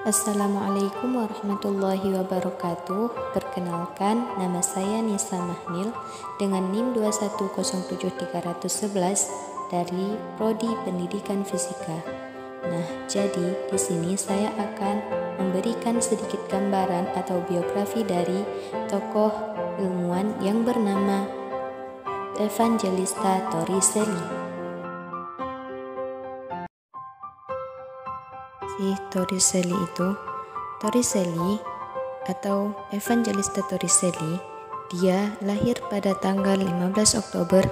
Assalamualaikum warahmatullahi wabarakatuh. Perkenalkan, nama saya Nisa Mahnil dengan NIM 2107311 dari Prodi Pendidikan Fisika. Nah, jadi di sini saya akan memberikan sedikit gambaran atau biografi dari tokoh ilmuwan yang bernama Evangelista Torricelli. Torricelli atau Evangelista Torricelli, dia lahir pada tanggal 15 Oktober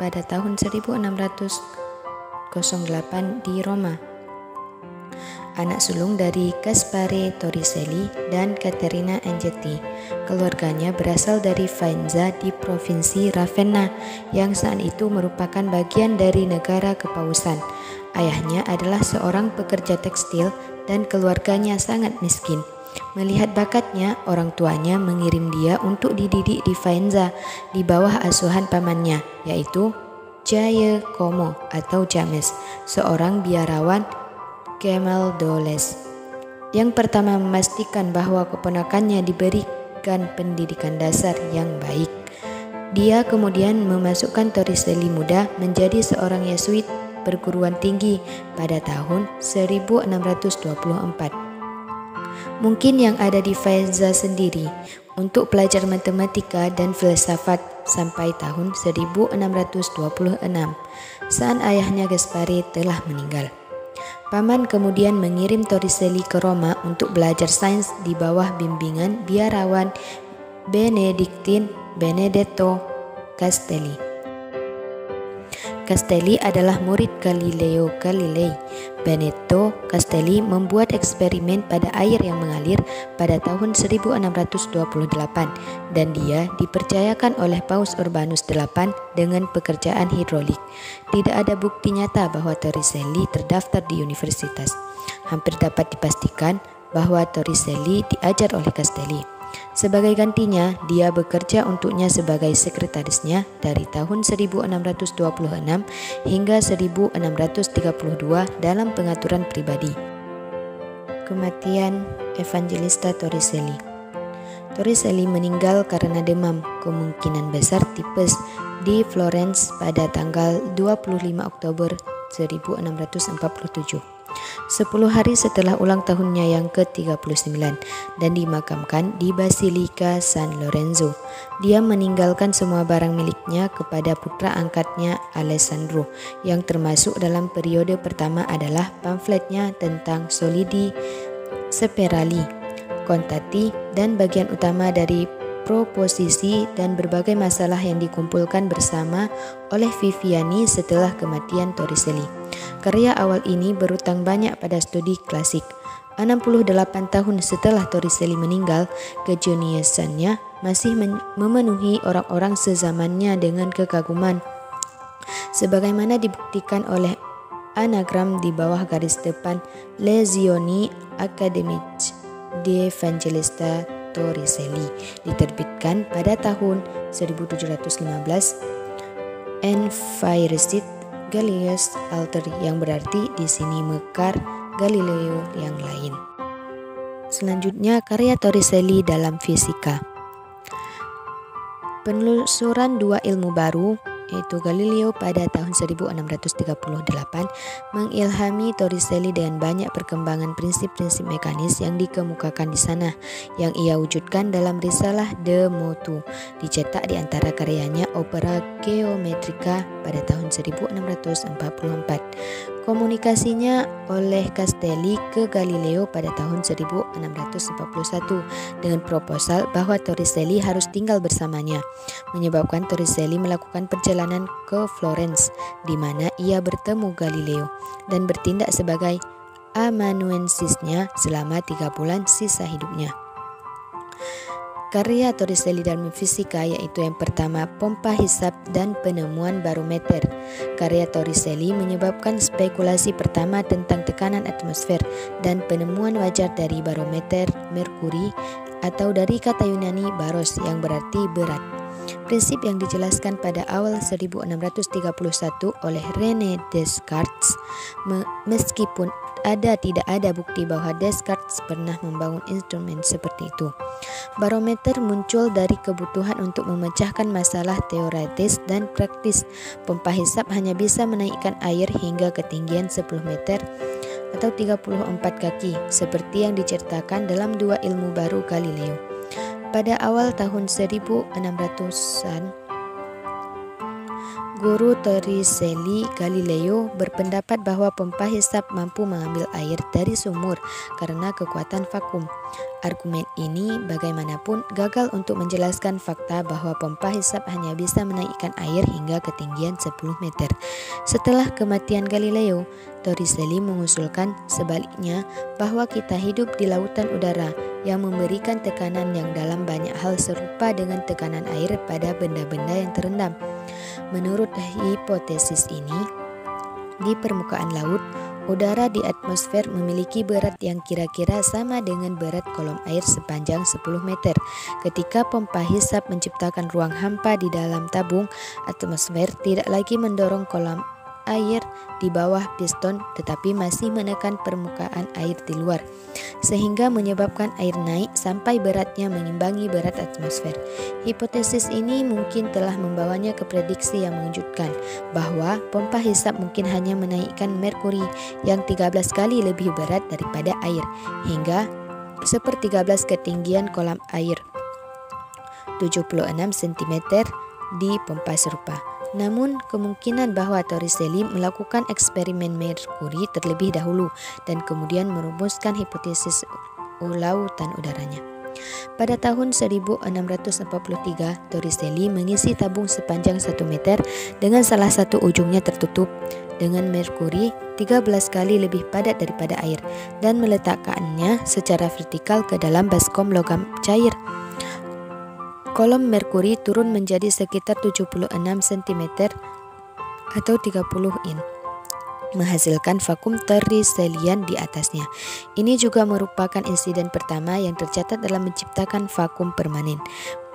pada tahun 1608 di Roma. Anak sulung dari Gaspare Torricelli dan Caterina Anghetti. Keluarganya berasal dari Faenza di provinsi Ravenna yang saat itu merupakan bagian dari negara kepausan. Ayahnya adalah seorang pekerja tekstil dan keluarganya sangat miskin. Melihat bakatnya, orang tuanya mengirim dia untuk dididik di Faenza di bawah asuhan pamannya, yaitu Giacomo atau James, seorang biarawan Camaldolese. Yang pertama memastikan bahwa keponakannya diberikan pendidikan dasar yang baik. Dia kemudian memasukkan Torricelli muda menjadi seorang Yesuit perguruan tinggi pada tahun 1624. Mungkin yang ada di Faenza sendiri untuk pelajar matematika dan filsafat sampai tahun 1626 saat ayahnya Gaspare telah meninggal. Paman kemudian mengirim Torricelli ke Roma untuk belajar sains di bawah bimbingan biarawan Benediktin Benedetto Castelli. Castelli adalah murid Galileo Galilei. Benedetto Castelli membuat eksperimen pada air yang mengalir pada tahun 1628 dan dia dipercayakan oleh Paus Urbanus VIII dengan pekerjaan hidrolik. Tidak ada bukti nyata bahwa Torricelli terdaftar di universitas. Hampir dapat dipastikan bahwa Torricelli diajar oleh Castelli. Sebagai gantinya, dia bekerja untuknya sebagai sekretarisnya dari tahun 1626 hingga 1632 dalam pengaturan pribadi. Kematian Evangelista Torricelli. Torricelli meninggal karena demam, kemungkinan besar tipes, di Florence pada tanggal 25 Oktober 1647. 10 hari setelah ulang tahunnya yang ke-39 dan dimakamkan di Basilika San Lorenzo. Dia meninggalkan semua barang miliknya kepada putra angkatnya Alessandro, yang termasuk dalam periode pertama adalah pamfletnya tentang solidi sperali, kontati, dan bagian utama dari proposisi dan berbagai masalah yang dikumpulkan bersama oleh Viviani setelah kematian Torricelli. Karya awal ini berutang banyak pada studi klasik. 68 tahun setelah Torricelli meninggal, kejeniusannya masih memenuhi orang-orang sezamannya dengan kekaguman. Sebagaimana dibuktikan oleh anagram di bawah garis depan Lezioni Academici di Evangelista Torricelli, diterbitkan pada tahun 1715, Enfirestit Galileus Alter, yang berarti di sini mekar Galileo yang lain. Selanjutnya, karya Torricelli dalam fisika. Penelusuran dua ilmu baru, yaitu Galileo pada tahun 1638, mengilhami Torricelli dengan banyak perkembangan prinsip-prinsip mekanis yang dikemukakan di sana, yang ia wujudkan dalam risalah De Motu, dicetak di antara karyanya Opera Geometrica pada tahun 1644. Komunikasinya oleh Castelli ke Galileo pada tahun 1641 dengan proposal bahwa Torricelli harus tinggal bersamanya, menyebabkan Torricelli melakukan perjalanan ke Florence, di mana ia bertemu Galileo dan bertindak sebagai amanuensisnya selama 3 bulan sisa hidupnya. Karya Torricelli dalam fisika yaitu yang pertama, pompa hisap dan penemuan barometer. Karya Torricelli menyebabkan spekulasi pertama tentang tekanan atmosfer dan penemuan wajar dari barometer merkuri, atau dari kata Yunani baros yang berarti berat. Prinsip yang dijelaskan pada awal 1631 oleh René Descartes, meskipun tidak ada bukti bahwa Descartes pernah membangun instrumen seperti itu. Barometer muncul dari kebutuhan untuk memecahkan masalah teoritis dan praktis. Pompa hisap hanya bisa menaikkan air hingga ketinggian 10 meter atau 34 kaki, seperti yang diceritakan dalam dua ilmu baru Galileo. Pada awal tahun 1600-an, guru Torricelli Galileo berpendapat bahwa pompa hisap mampu mengambil air dari sumur karena kekuatan vakum. Argumen ini bagaimanapun gagal untuk menjelaskan fakta bahwa pompa hisap hanya bisa menaikkan air hingga ketinggian 10 meter. Setelah kematian Galileo, Torricelli mengusulkan sebaliknya bahwa kita hidup di lautan udara yang memberikan tekanan yang dalam banyak hal serupa dengan tekanan air pada benda-benda yang terendam. Menurut hipotesis ini, di permukaan laut, udara di atmosfer memiliki berat yang kira-kira sama dengan berat kolom air sepanjang 10 meter. Ketika pompa hisap menciptakan ruang hampa di dalam tabung, atmosfer tidak lagi mendorong kolom air di bawah piston tetapi masih menekan permukaan air di luar, sehingga menyebabkan air naik sampai beratnya mengimbangi berat atmosfer. Hipotesis ini mungkin telah membawanya ke prediksi yang mengejutkan bahwa pompa hisap mungkin hanya menaikkan merkuri yang 13 kali lebih berat daripada air hingga 1/13 ketinggian kolam air 76 cm di pompa serupa. Namun, kemungkinan bahwa Torricelli melakukan eksperimen merkuri terlebih dahulu dan kemudian merumuskan hipotesis lautan udaranya. Pada tahun 1643, Torricelli mengisi tabung sepanjang 1 meter dengan salah satu ujungnya tertutup dengan merkuri 13 kali lebih padat daripada air dan meletakkannya secara vertikal ke dalam baskom logam cair. Kolom merkuri turun menjadi sekitar 76 cm atau 30 in, menghasilkan vakum Torricellian di atasnya. Ini juga merupakan insiden pertama yang tercatat dalam menciptakan vakum permanen.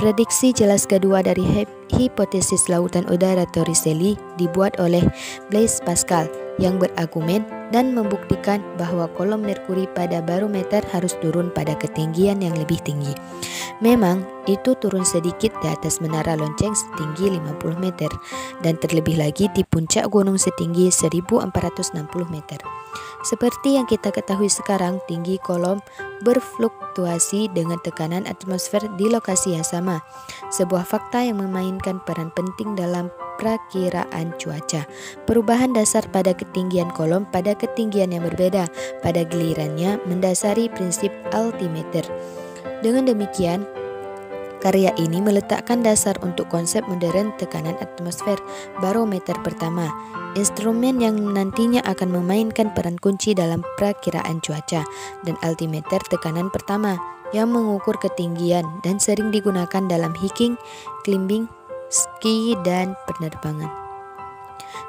Prediksi jelas kedua dari hipotesis lautan udara Torricelli dibuat oleh Blaise Pascal yang berargumen dan membuktikan bahwa kolom merkuri pada barometer harus turun pada ketinggian yang lebih tinggi. Memang itu turun sedikit di atas menara lonceng setinggi 50 meter dan terlebih lagi di puncak gunung setinggi 1460 meter. Seperti yang kita ketahui sekarang, tinggi kolom berfluktuasi dengan tekanan atmosfer di lokasi yang sama, sebuah fakta yang memainkan peran penting dalam prakiraan cuaca. Perubahan dasar pada ketinggian kolom pada ketinggian yang berbeda pada gilirannya mendasari prinsip altimeter. Dengan demikian, karya ini meletakkan dasar untuk konsep modern tekanan atmosfer, barometer pertama, instrumen yang nantinya akan memainkan peran kunci dalam prakiraan cuaca, dan altimeter tekanan pertama yang mengukur ketinggian dan sering digunakan dalam hiking, climbing, ski, dan penerbangan.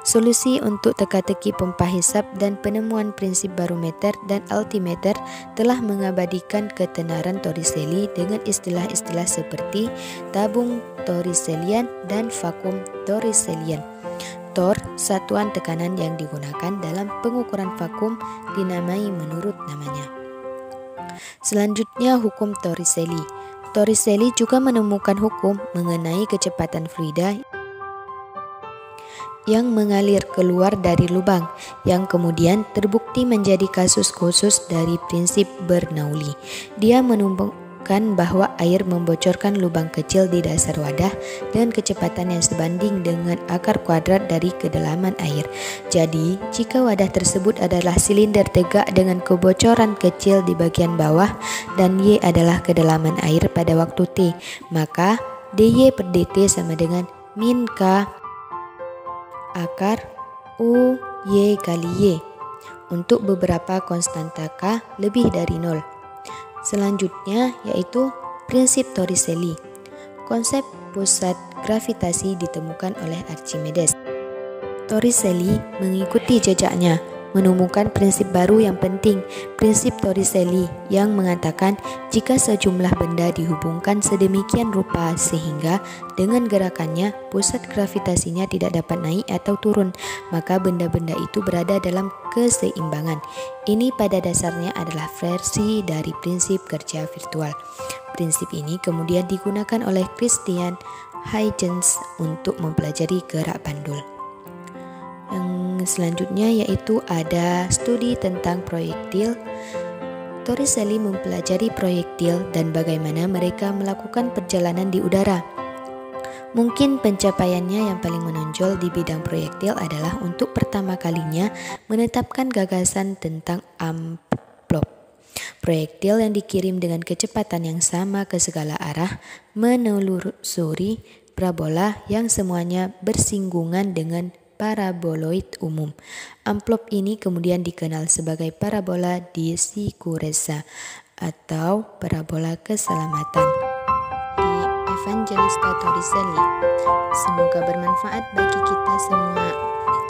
Solusi untuk teka-teki pompa hisap dan penemuan prinsip barometer dan altimeter telah mengabadikan ketenaran Torricelli dengan istilah-istilah seperti tabung Torricellian dan vakum Torricellian. Tor, satuan tekanan yang digunakan dalam pengukuran vakum, dinamai menurut namanya. Selanjutnya, hukum Torricelli. Torricelli juga menemukan hukum mengenai kecepatan fluida yang mengalir keluar dari lubang, yang kemudian terbukti menjadi kasus khusus dari prinsip Bernoulli. Dia menemukan bahwa air membocorkan lubang kecil di dasar wadah dengan kecepatan yang sebanding dengan akar kuadrat dari kedalaman air. Jadi, jika wadah tersebut adalah silinder tegak dengan kebocoran kecil di bagian bawah dan Y adalah kedalaman air pada waktu T, maka dy per dt sama dengan min K akar U Y kali Y untuk beberapa konstanta K lebih dari 0. Selanjutnya yaitu prinsip Torricelli. Konsep pusat gravitasi ditemukan oleh Archimedes. Torricelli mengikuti jejaknya. menemukan prinsip baru yang penting, prinsip Torricelli, yang mengatakan jika sejumlah benda dihubungkan sedemikian rupa sehingga dengan gerakannya pusat gravitasinya tidak dapat naik atau turun, maka benda-benda itu berada dalam keseimbangan. Ini pada dasarnya adalah versi dari prinsip kerja virtual. Prinsip ini kemudian digunakan oleh Christian Huygens untuk mempelajari gerak bandul. Yang selanjutnya yaitu ada studi tentang proyektil. Torricelli mempelajari proyektil dan bagaimana mereka melakukan perjalanan di udara. Mungkin pencapaiannya yang paling menonjol di bidang proyektil adalah untuk pertama kalinya menetapkan gagasan tentang amplop. Proyektil yang dikirim dengan kecepatan yang sama ke segala arah menelusuri parabola yang semuanya bersinggungan dengan paraboloid umum. Amplop ini kemudian dikenal sebagai parabola di Sicurezza atau parabola keselamatan di Evangelista Torricelli. Semoga bermanfaat bagi kita semua.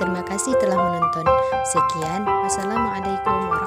Terima kasih telah menonton. Sekian, wassalamualaikum warahmatullahi wabarakatuh.